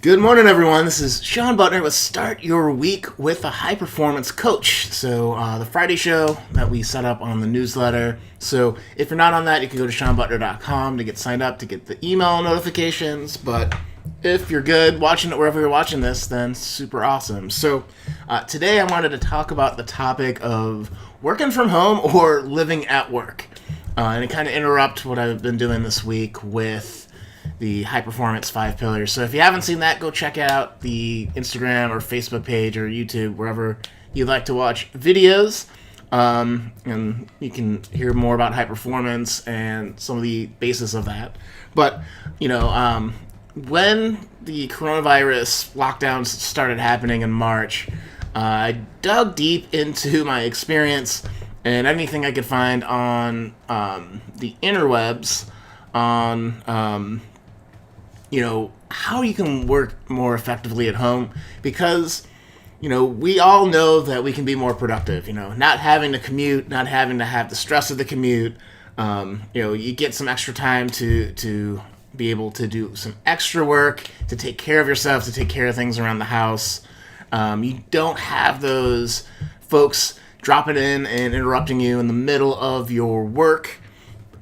Good morning, everyone. This is Sean Butner with Start Your Week with a High Performance Coach. So, the Friday show that we set up on the newsletter. So, if you're not on that, you can go to SeanButner.com to get signed up to get the email notifications. But if you're good watching it wherever you're watching this, then super awesome. So, today I wanted to talk about the topic of working from home or living at work. And it kind of interrupt what I've been doing this week with the High Performance 5 Pillars. So if you haven't seen that, go check out the Instagram or Facebook page or YouTube, wherever you'd like to watch videos. And you can hear more about high performance and some of the basis of that. But, when the coronavirus lockdowns started happening in March, I dug deep into my experience and anything I could find on the interwebs on how you can work more effectively at home, because we all know that we can be more productive, not having to commute, not having to have the stress of the commute. You get some extra time to be able to do some extra work, to take care of yourself, to take care of things around the house. You don't have those folks dropping in and interrupting you in the middle of your work,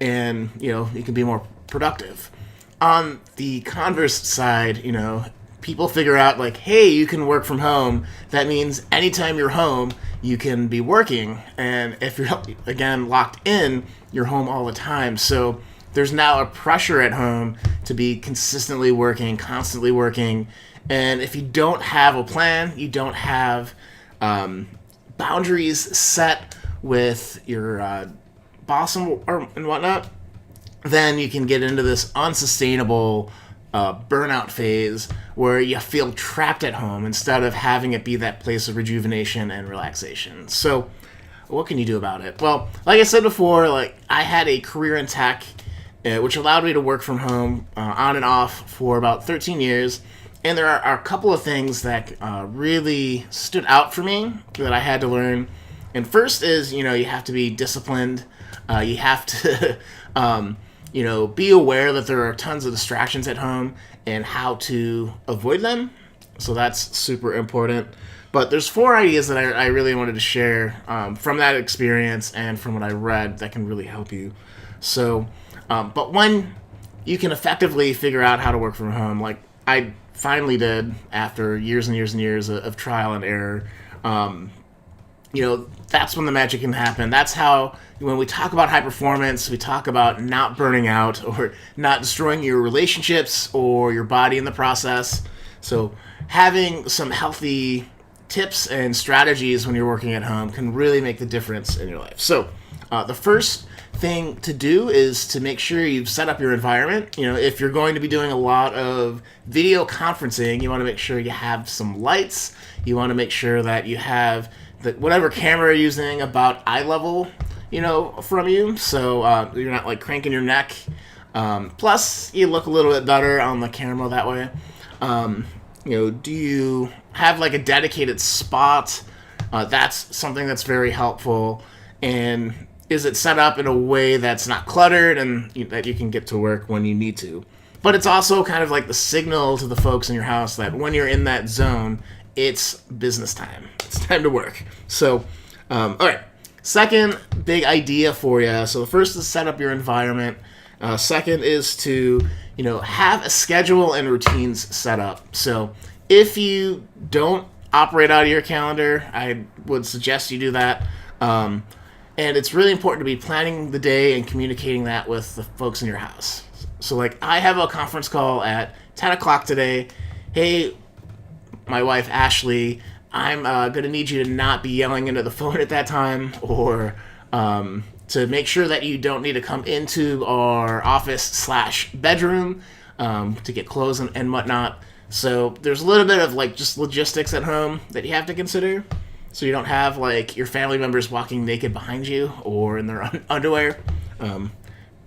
and you can be more productive. On the converse side, people figure out hey, you can work from home. That means anytime you're home, you can be working. And if you're, again, locked in, you're home all the time. So there's now a pressure at home to be consistently working, constantly working. And if you don't have a plan, you don't have boundaries set with your boss and whatnot, then you can get into this unsustainable burnout phase where you feel trapped at home instead of having it be that place of rejuvenation and relaxation. So what can you do about it? Well, like I said before, I had a career in tech, which allowed me to work from home on and off for about 13 years. And there are a couple of things that really stood out for me that I had to learn. And first is, you have to be disciplined. You have to be aware that there are tons of distractions at home and how to avoid them. So that's super important. But there's 4 ideas that I really wanted to share from that experience and from what I read that can really help you. So, but when you can effectively figure out how to work from home, like I finally did after years and years and years of trial and error, that's when the magic can happen. That's how, when we talk about high performance, we talk about not burning out or not destroying your relationships or your body in the process. So having some healthy tips and strategies when you're working at home can really make the difference in your life. So the first thing to do is to make sure you've set up your environment. If you're going to be doing a lot of video conferencing, you want to make sure you have some lights. You want to make sure that you have whatever camera you're using about eye level, from you, so you're not cranking your neck. Plus, you look a little bit better on the camera that way. Do you have a dedicated spot? That's something that's very helpful. And is it set up in a way that's not cluttered and that you can get to work when you need to? But it's also kind of the signal to the folks in your house that when you're in that zone, it's business time. It's time to work. So, all right. Second big idea for you. So the first is set up your environment. Second is to, have a schedule and routines set up. So if you don't operate out of your calendar, I would suggest you do that. And it's really important to be planning the day and communicating that with the folks in your house. So I have a conference call at 10 o'clock today. Hey, my wife, Ashley, I'm going to need you to not be yelling into the phone at that time, or to make sure that you don't need to come into our office/bedroom to get clothes and whatnot. So there's a little bit of just logistics at home that you have to consider. So you don't have your family members walking naked behind you or in their underwear.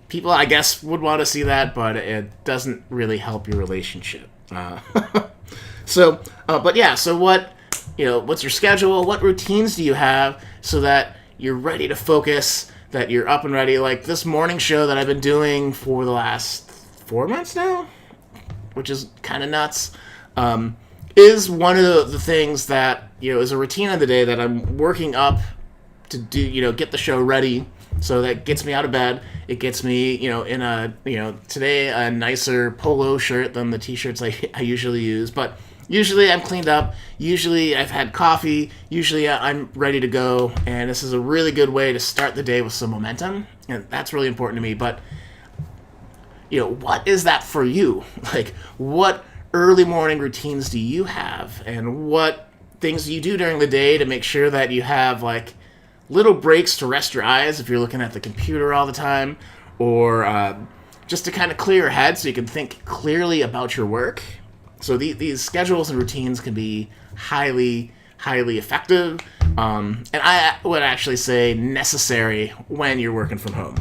People, I guess, would want to see that, but it doesn't really help your relationship. So what's your schedule? What routines do you have so that you're ready to focus, that you're up and ready? This morning show that I've been doing for the last 4 months now, which is kind of nuts. is one of the things that, is a routine of the day that I'm working up to do, get the show ready. So that gets me out of bed. It gets me, in a, today a nicer polo shirt than the t-shirts I usually use. But usually I'm cleaned up. Usually I've had coffee. Usually I'm ready to go. And this is a really good way to start the day with some momentum. And that's really important to me. But, what is that for you? Like, what early morning routines do you have? And what things do you do during the day to make sure that you have, like, little breaks to rest your eyes if you're looking at the computer all the time, or just to kind of clear your head so you can think clearly about your work. So these schedules and routines can be highly, highly effective, and I would actually say necessary when you're working from home.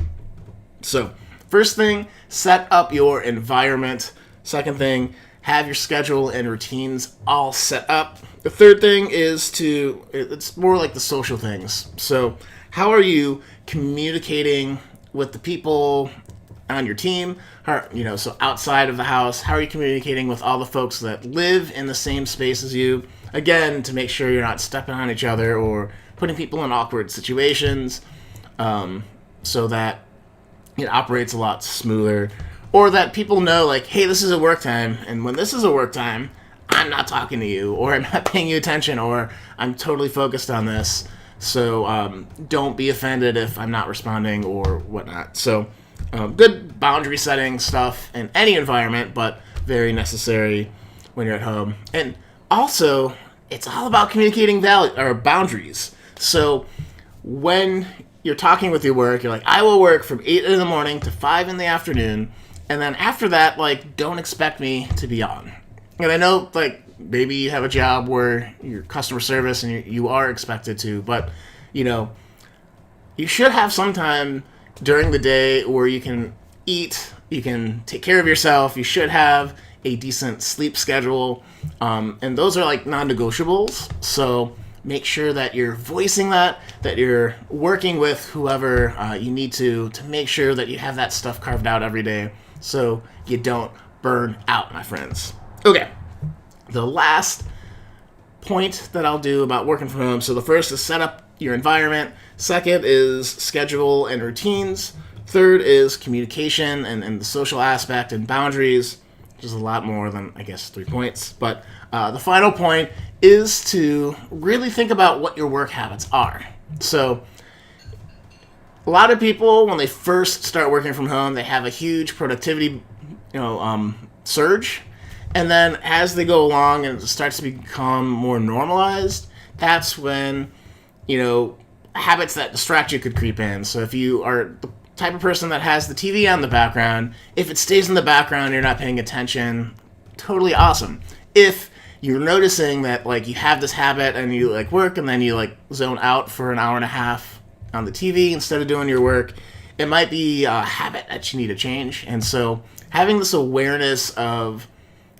So first thing, set up your environment. Second thing, have your schedule and routines all set up. The third thing is it's more like the social things. So how are you communicating with the people on your team? So outside of the house, how are you communicating with all the folks that live in the same space as you? Again, to make sure you're not stepping on each other or putting people in awkward situations, so that it operates a lot smoother. Or that people know, like, hey, this is a work time, and when this is a work time, I'm not talking to you, or I'm not paying you attention, or I'm totally focused on this. So don't be offended if I'm not responding or whatnot. So good boundary setting stuff in any environment, but very necessary when you're at home. And also, it's all about communicating boundaries. So when you're talking with your work, you're like, I will work from 8 in the morning to 5 in the afternoon. And then after that, like, don't expect me to be on. And I know, like, maybe you have a job where you're customer service and you are expected to, but, you should have some time during the day where you can eat, you can take care of yourself, you should have a decent sleep schedule, and those are, like, non-negotiables. So make sure that you're voicing that you're working with whoever you need to make sure that you have that stuff carved out every day, so you don't burn out, my friends. Okay, the last point that I'll do about working from home. So the first is set up your environment. Second is schedule and routines. Third is communication and the social aspect and boundaries, which is a lot more than, I guess, 3 points. But the final point is to really think about what your work habits are. So a lot of people, when they first start working from home, they have a huge productivity, surge. And then as they go along and it starts to become more normalized, that's when, habits that distract you could creep in. So if you are the type of person that has the TV on the background, if it stays in the background, you're not paying attention, totally awesome. If you're noticing that, like, you have this habit and you, like, work and then you, like, zone out for an hour and a half on the TV instead of doing your work, it might be a habit that you need to change. And so having this awareness of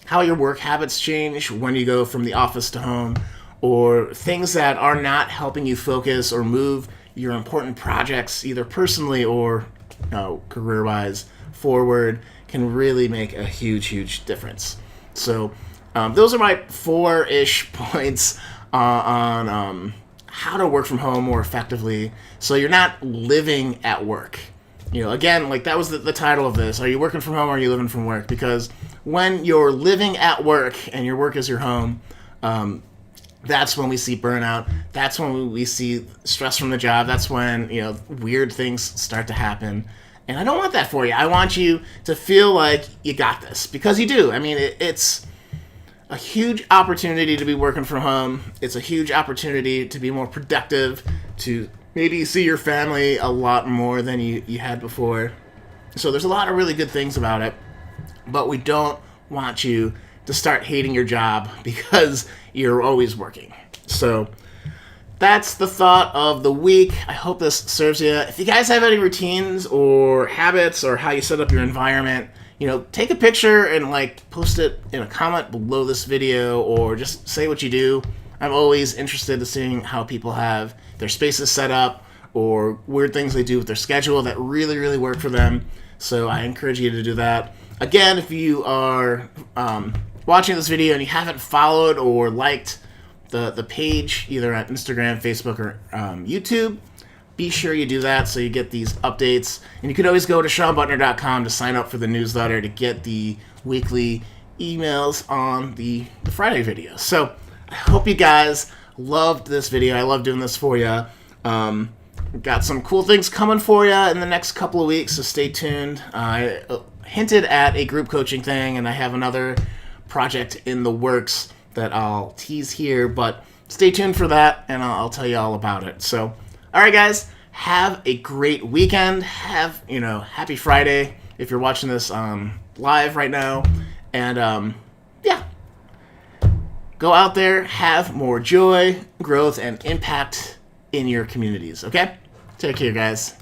how your work habits change when you go from the office to home, or things that are not helping you focus or move your important projects, either personally or career-wise, forward, can really make a huge, huge difference. So those are my 4-ish points on how to work from home more effectively, so you're not living at work. Again, like, that was the title of this. Are you working from home or are you living from work? Because when you're living at work and your work is your home, that's when we see burnout. That's when we see stress from the job. That's when, weird things start to happen. And I don't want that for you. I want you to feel like you got this, because you do. I mean, it's a huge opportunity to be working from home. It's a huge opportunity to be more productive, to maybe see your family a lot more than you had before. So there's a lot of really good things about it, but we don't want you to start hating your job because you're always working. So that's the thought of the week. I hope this serves you. If you guys have any routines or habits or how you set up your environment, take a picture and, like, post it in a comment below this video, or just say what you do. I'm always interested in seeing how people have their spaces set up, or weird things they do with their schedule that really, really work for them. So I encourage you to do that. Again, if you are watching this video and you haven't followed or liked the page, either on Instagram, Facebook, or YouTube, be sure you do that so you get these updates. And you can always go to SeanButner.com to sign up for the newsletter to get the weekly emails on the Friday videos. So I hope you guys loved this video. I love doing this for you. Got some cool things coming for you in the next couple of weeks, so stay tuned. I hinted at a group coaching thing, and I have another project in the works that I'll tease here, but stay tuned for that, and I'll tell you all about it. So, all right, guys, have a great weekend. Have, happy Friday if you're watching this live right now. And, yeah, go out there, have more joy, growth, and impact in your communities, okay? Take care, guys.